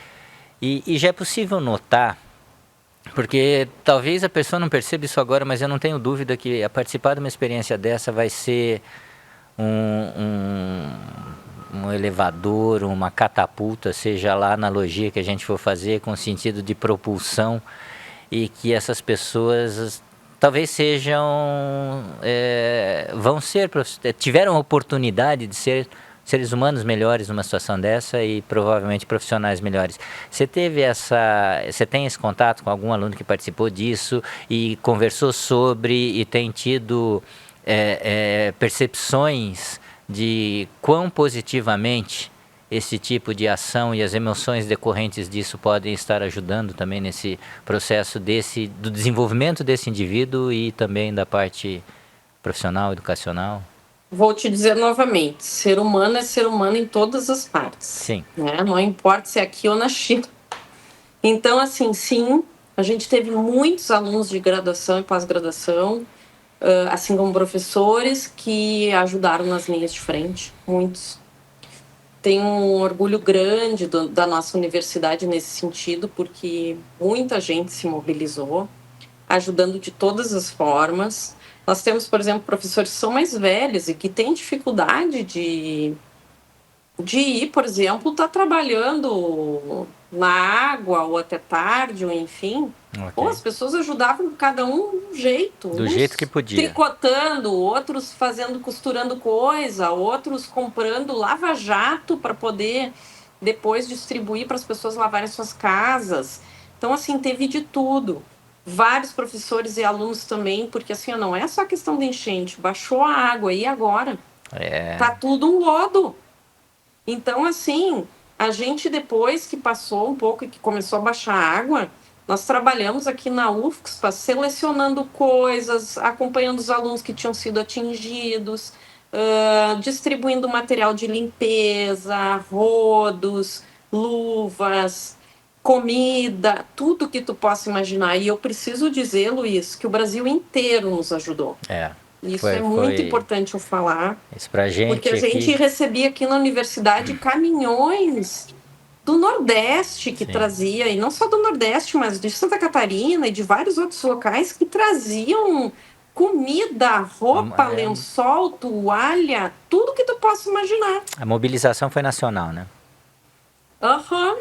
E já é possível notar, porque talvez a pessoa não perceba isso agora, mas eu não tenho dúvida que a participar de uma experiência dessa vai ser um elevador, uma catapulta, seja lá a analogia que a gente for fazer, com sentido de propulsão, e que essas pessoas talvez tiveram a oportunidade de ser seres humanos melhores numa situação dessa e provavelmente profissionais melhores. Você tem esse contato com algum aluno que participou disso e conversou sobre, e tem tido percepções de quão positivamente esse tipo de ação e as emoções decorrentes disso podem estar ajudando também nesse processo do desenvolvimento desse indivíduo e também da parte profissional, educacional? Vou te dizer novamente, ser humano é ser humano em todas as partes. Sim. Né? Não importa se é aqui ou na China. Então, assim, sim, a gente teve muitos alunos de graduação e pós-graduação, assim como professores, que ajudaram nas linhas de frente, muitos. Tenho um orgulho grande da nossa universidade nesse sentido, porque muita gente se mobilizou, ajudando de todas as formas. Nós temos, por exemplo, professores que são mais velhos e que têm dificuldade de ir, por exemplo, estar trabalhando na água ou até tarde, ou enfim. Okay. Ou as pessoas ajudavam cada um de um jeito. Do jeito que podia. Tricotando, outros costurando coisa, outros comprando lava-jato para poder depois distribuir para as pessoas lavarem suas casas. Então, assim, teve de tudo. Vários professores e alunos também, porque assim, não é só questão de enchente, baixou a água, e agora? Tá tudo um lodo. Então, assim, a gente depois que passou um pouco e que começou a baixar a água, nós trabalhamos aqui na UFSPA selecionando coisas, acompanhando os alunos que tinham sido atingidos, distribuindo material de limpeza, rodos, luvas, comida, tudo que tu possa imaginar. E eu preciso dizer, Luiz, que o Brasil inteiro nos ajudou. Isso é muito importante eu falar. Isso pra gente, porque a gente recebia aqui na universidade caminhões do Nordeste que trazia, e não só do Nordeste, mas de Santa Catarina e de vários outros locais que traziam comida, roupa, lençol, toalha, tudo que tu possa imaginar. A mobilização foi nacional, né?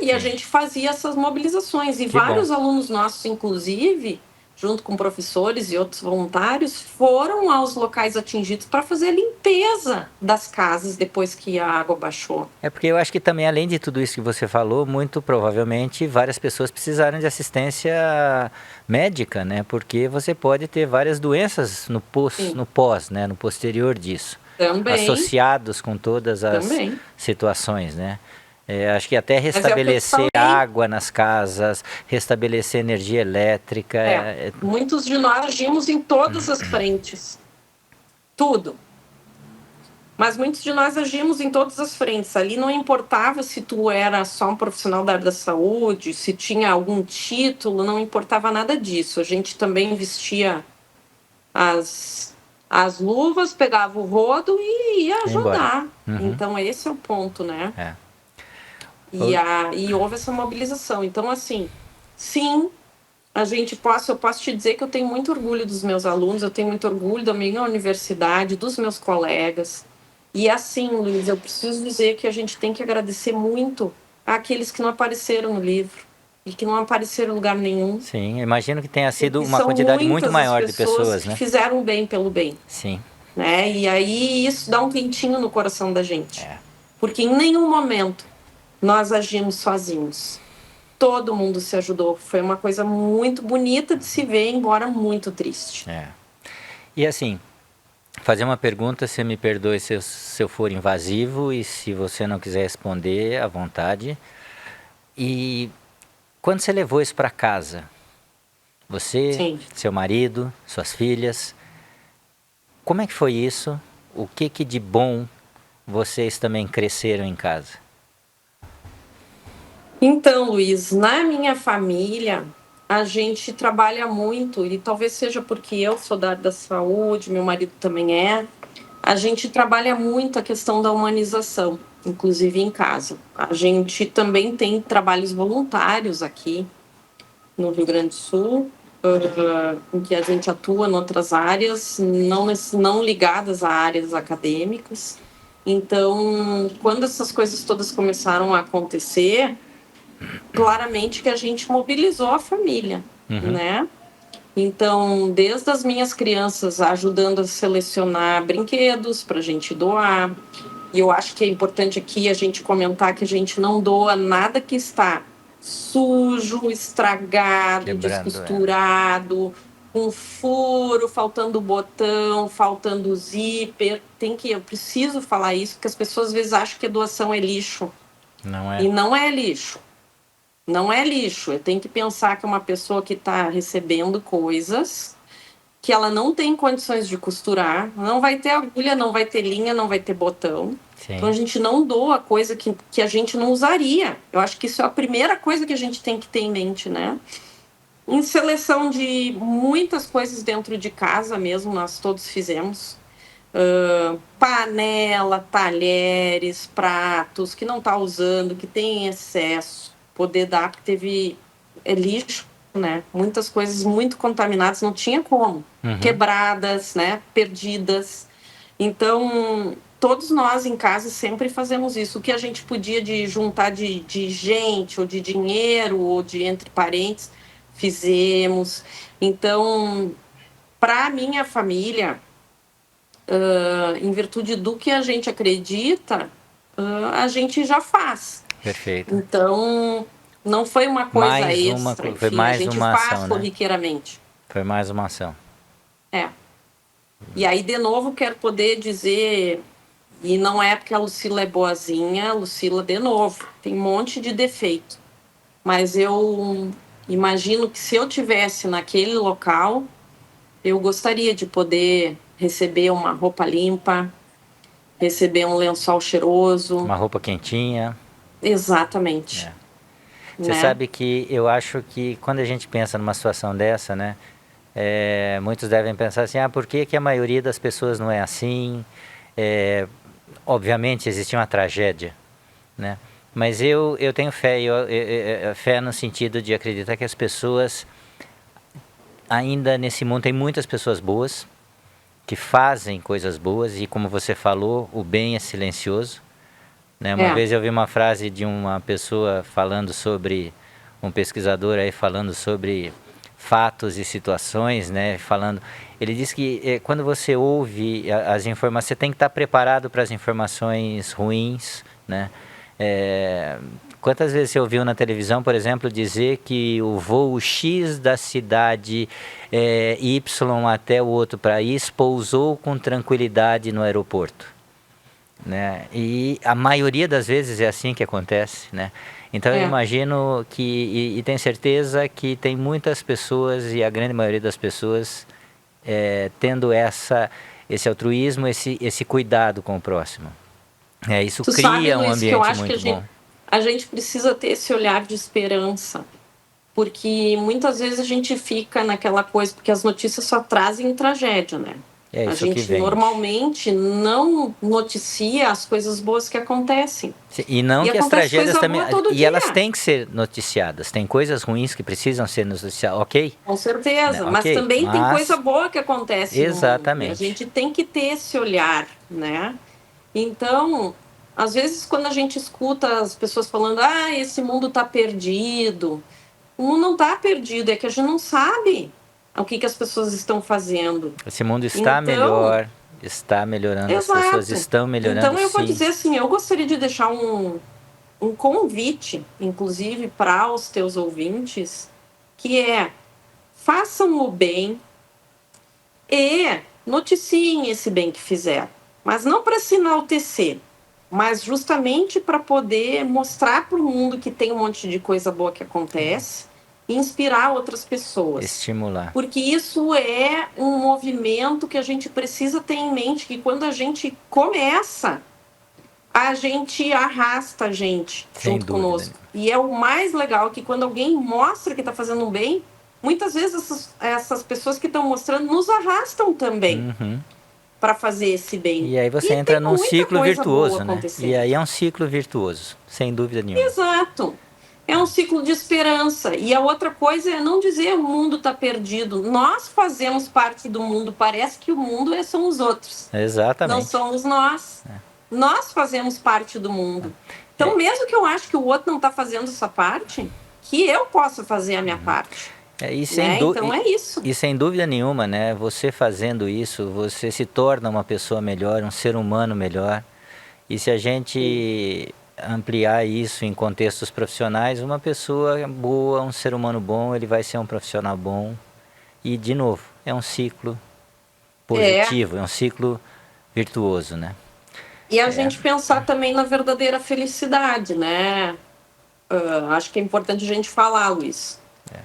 E a gente fazia essas mobilizações. E vários alunos nossos, inclusive, junto com professores e outros voluntários, foram aos locais atingidos para fazer a limpeza das casas depois que a água baixou. É porque eu acho que também, além de tudo isso que você falou, muito provavelmente várias pessoas precisaram de assistência médica, né? Porque você pode ter várias doenças no pós, né? No posterior disso. Também. Associados com todas as situações, né? Acho que até Mas é o que eu te restabelecer falei. água nas casas, restabelecer energia elétrica. Muitos de nós agimos em todas as frentes. Tudo. Mas muitos de nós agimos em todas as frentes. Ali não importava se tu era só um profissional da área da saúde, se tinha algum título, não importava nada disso. A gente também vestia as luvas, pegava o rodo e ia Embora. ajudar. Então, esse é o ponto, né? É. E houve essa mobilização. Então, assim, sim, eu posso te dizer que eu tenho muito orgulho dos meus alunos, eu tenho muito orgulho da minha universidade, dos meus colegas. E assim, Luiz, eu preciso dizer que a gente tem que agradecer muito àqueles que não apareceram no livro e que não apareceram em lugar nenhum. Sim, imagino que tenha sido Porque uma são quantidade muito muitas as maior de pessoas pessoas, que né? fizeram bem pelo bem, Sim. né? E aí isso dá um quentinho no coração da gente. É. Porque em nenhum momento nós agimos sozinhos. Todo mundo se ajudou. Foi uma coisa muito bonita de se ver, embora muito triste. E assim, fazer uma pergunta, você me perdoe se eu for invasivo e se você não quiser responder, à vontade. E quando você levou isso para casa, você, Sim. seu marido, suas filhas, como é que foi isso? O que de bom vocês também cresceram em casa? Então, Luiz, na minha família, a gente trabalha muito, e talvez seja porque eu sou da área da saúde, meu marido também é, a gente trabalha muito a questão da humanização, inclusive em casa. A gente também tem trabalhos voluntários aqui no Rio Grande do Sul, em que a gente atua em outras áreas, não ligadas a áreas acadêmicas. Então, quando essas coisas todas começaram a acontecer, claramente que a gente mobilizou a família, né? Então, desde as minhas crianças ajudando a selecionar brinquedos para a gente doar. E eu acho que é importante aqui a gente comentar que a gente não doa nada que está sujo, estragado, Quebrando, descosturado, com furo, faltando botão, faltando zíper. Eu preciso falar isso, porque as pessoas às vezes acham que a doação é lixo. Não é? E não é lixo. Não é lixo. Eu tenho que pensar que é uma pessoa que está recebendo coisas que ela não tem condições de costurar, não vai ter agulha, não vai ter linha, não vai ter botão. Sim. Então a gente não doa coisa que a gente não usaria. Eu acho que isso é a primeira coisa que a gente tem que ter em mente, né? Em seleção de muitas coisas dentro de casa mesmo, nós todos fizemos. Panela, talheres, pratos que não está usando, que tem excesso, poder dar, porque é lixo, né? Muitas coisas muito contaminadas, não tinha como. Quebradas, né? Perdidas. Então, todos nós em casa sempre fazemos isso. O que a gente podia de juntar de gente, ou de dinheiro, ou de entre parentes, fizemos. Então, para a minha família, em virtude do que a gente acredita, a gente já faz. Perfeito. Então, não foi uma coisa extra, foi enfim, mais a gente uma faz ação, né? corriqueiramente. Foi mais uma ação. E aí, de novo, quero poder dizer, e não é porque a Lucila é boazinha, Lucila, de novo, tem um monte de defeito. Mas eu imagino que se eu tivesse naquele local, eu gostaria de poder receber uma roupa limpa, receber um lençol cheiroso. Uma roupa quentinha. Exatamente. Você sabe que eu acho que quando a gente pensa numa situação dessa, né? Muitos devem pensar assim, por que a maioria das pessoas não é assim? Obviamente existe uma tragédia, né? Mas eu tenho fé, fé no sentido de acreditar que as pessoas, ainda nesse mundo, tem muitas pessoas boas, que fazem coisas boas, e como você falou, o bem é silencioso, né? Uma vez eu vi uma frase de uma pessoa falando sobre, um pesquisador aí falando sobre fatos e situações, né? Ele disse que quando você ouve as informações, você tem que estar preparado para as informações ruins, né? Quantas vezes você ouviu na televisão, por exemplo, dizer que o voo X da cidade Y até o outro país pousou com tranquilidade no aeroporto? né? E a maioria das vezes é assim que acontece, né? Então eu imagino que, e tenho certeza que tem muitas pessoas, e a grande maioria das pessoas, tendo esse altruísmo, esse cuidado com o próximo. Isso Tu sabe, cria um Luiz, que eu ambiente acho que muito bom. a gente precisa ter esse olhar de esperança, porque muitas vezes a gente fica naquela coisa, porque as notícias só trazem tragédia, né? É A isso que gente vende. normalmente não noticia as coisas boas que acontecem. E não E que as acontece tragédias coisa também. boa todo E elas dia. têm que ser noticiadas. Tem coisas ruins que precisam ser noticiadas, ok? Com certeza, Né? mas Ok, também tem coisa mas. boa que acontece no mundo. E a Exatamente. gente tem que ter esse olhar, né? Então, às vezes, quando a gente escuta as pessoas falando, esse mundo está perdido, o mundo não está perdido, é que a gente não sabe o que as pessoas estão fazendo. Esse mundo está Então, melhor, está melhorando, as pessoas exato. estão melhorando, Então, eu vou sim. dizer assim, eu gostaria de deixar um convite, inclusive, para os teus ouvintes, que é: façam o bem e noticiem esse bem que fizeram. Mas não para se enaltecer, mas justamente para poder mostrar para o mundo que tem um monte de coisa boa que acontece e inspirar outras pessoas. Estimular. Porque isso é um movimento que a gente precisa ter em mente, que quando a gente começa, a gente arrasta a gente Sem junto dúvida. conosco. E é o mais legal, que quando alguém mostra que está fazendo um bem, muitas vezes essas pessoas que estão mostrando nos arrastam também para fazer esse bem. E aí você e entra tem num muita ciclo coisa boa virtuoso, né? acontecendo. E aí é um ciclo virtuoso, sem dúvida nenhuma. Exato. É um ciclo de esperança. E a outra coisa é não dizer o mundo está perdido. Nós fazemos parte do mundo. Parece que o mundo são os outros. Exatamente. Não somos nós. Nós fazemos parte do mundo. Então, mesmo que eu acho que o outro não está fazendo essa parte, que eu possa fazer a minha parte. Então é isso. E sem dúvida nenhuma, né? Você fazendo isso, você se torna uma pessoa melhor, um ser humano melhor. E se a gente ampliar isso em contextos profissionais, uma pessoa boa, um ser humano bom, ele vai ser um profissional bom. E, de novo, é um ciclo positivo, é um ciclo virtuoso, né? E a gente pensar também na verdadeira felicidade, né? Acho que é importante a gente falar, Luiz.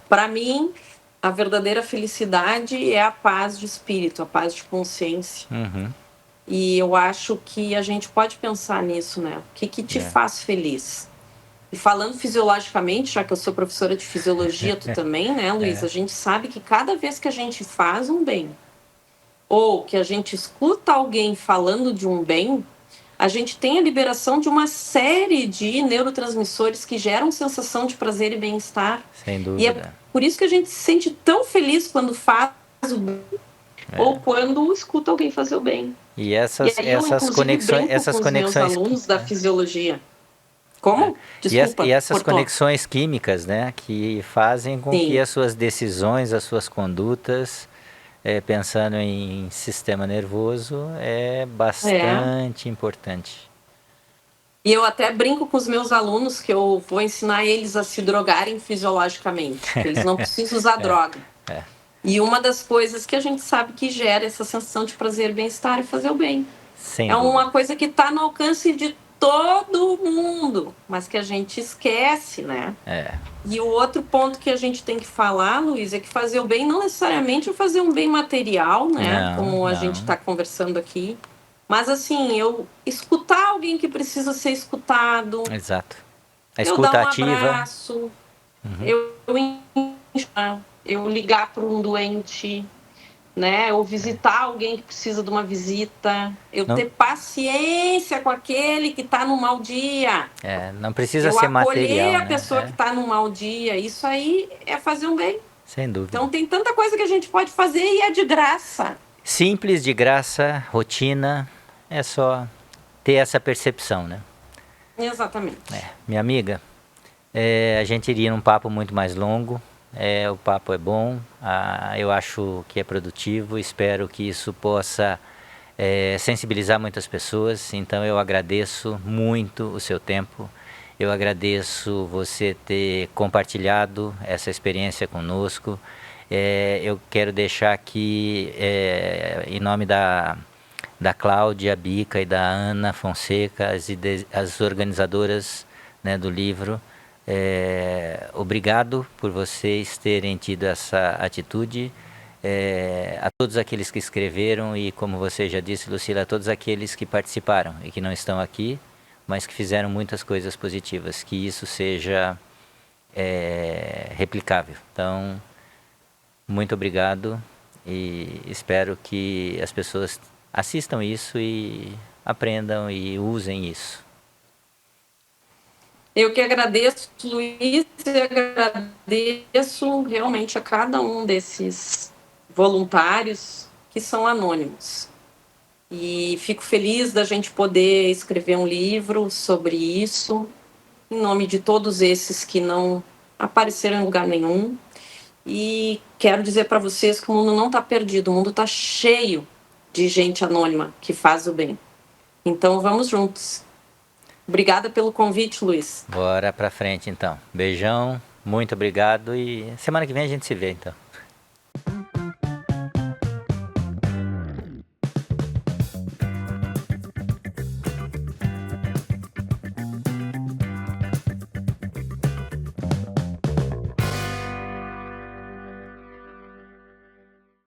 Para mim, a verdadeira felicidade é a paz de espírito, a paz de consciência. E eu acho que a gente pode pensar nisso, né? O que te faz feliz? E falando fisiologicamente, já que eu sou professora de fisiologia, tu também, né, Luiz? A gente sabe que cada vez que a gente faz um bem, ou que a gente escuta alguém falando de um bem, a gente tem a liberação de uma série de neurotransmissores que geram sensação de prazer e bem-estar. Sem dúvida. E é por isso que a gente se sente tão feliz quando faz o bem ou quando escuta alguém fazer o bem. E essas conexões, com os meus alunos da fisiologia. Como? Desculpa. E essas conexões químicas, né, que fazem com que as suas decisões, as suas condutas, pensando em sistema nervoso, é bastante importante. E eu até brinco com os meus alunos que eu vou ensinar eles a se drogarem fisiologicamente, que eles não precisam usar droga. E uma das coisas que a gente sabe que gera essa sensação de prazer e bem-estar é fazer o bem. Uma coisa que está no alcance de todo mundo, mas que a gente esquece, né? E o outro ponto que a gente tem que falar, Luiz, é que fazer o bem não necessariamente é fazer um bem material, né? Como a gente está conversando aqui. Mas assim, eu escutar alguém que precisa ser escutado. Exato. A escuta ativa. Eu dar um abraço. Eu ligar para um doente, né? Ou visitar alguém que precisa de uma visita. Eu ter paciência com aquele que está num mau dia. Não precisa ser material. Eu acolher a pessoa que está num mau dia. Isso aí é fazer um bem. Sem dúvida. Então tem tanta coisa que a gente pode fazer e é de graça. Simples, de graça, rotina. É só ter essa percepção, né? Exatamente. Minha amiga, a gente iria num papo muito mais longo. O papo é bom, eu acho que é produtivo, espero que isso possa sensibilizar muitas pessoas. Então eu agradeço muito o seu tempo, eu agradeço você ter compartilhado essa experiência conosco. Eu quero deixar aqui, em nome da da Cláudia Bica e da Ana Fonseca, as organizadoras, né, do livro. Obrigado por vocês terem tido essa atitude. A todos aqueles que escreveram e, como você já disse, Lucila, a todos aqueles que participaram e que não estão aqui, mas que fizeram muitas coisas positivas, que isso seja replicável. Então, muito obrigado e espero que as pessoas assistam isso e aprendam e usem isso. Eu que agradeço, Luiz, e agradeço realmente a cada um desses voluntários que são anônimos. E fico feliz da gente poder escrever um livro sobre isso, em nome de todos esses que não apareceram em lugar nenhum. E quero dizer para vocês que o mundo não está perdido, o mundo está cheio de gente anônima que faz o bem. Então vamos juntos. Obrigada pelo convite, Luiz. Bora pra frente então. Beijão, muito obrigado e semana que vem a gente se vê então.